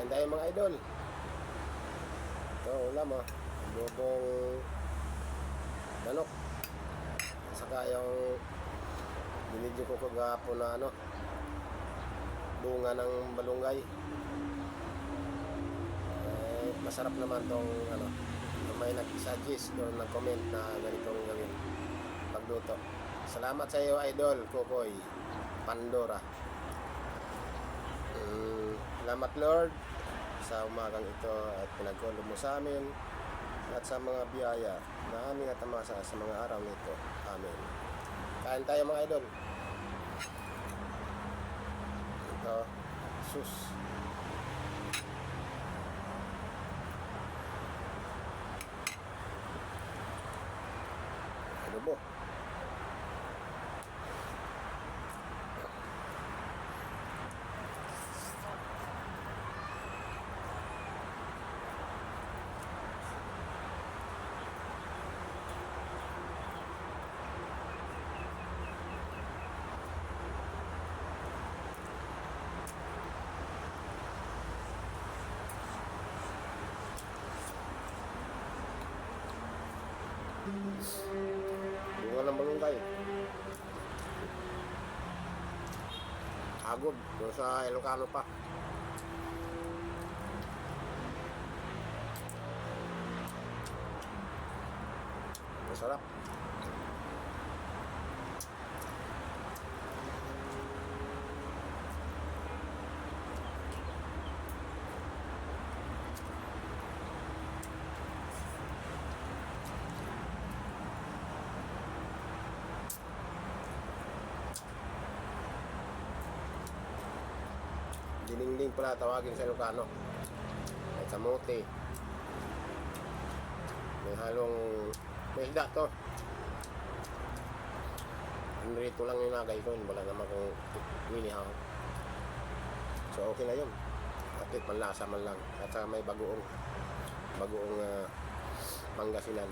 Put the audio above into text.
Kain tayo mga idol. Ito ulam adobong manok. Saka yung binidyo ko kagahapon na bunga ng balunggay. Masarap naman tong may nag-suggest doon, nag-comment na ganitong gawin pagluto. Salamat sa iyo idol Kokoy Pandora. Salamat Lord sa umagang ito at pinagkulo mo sa amin at sa mga biyaya na aming natamasa sa mga araw nito. Amen. Kain tayo mga idol. Ito, sus. Adobo. Bunga ng balunggay. Agod doon sa Ilocano pa. Masarap. Diningding pala tawagin sa Ilocano. At samote. May halong may isda to. Rito lang yung nagay ko. Wala naman kong minihaw. So okay na yun. At panlasa man lang. At saka may bagoong Pangasinan.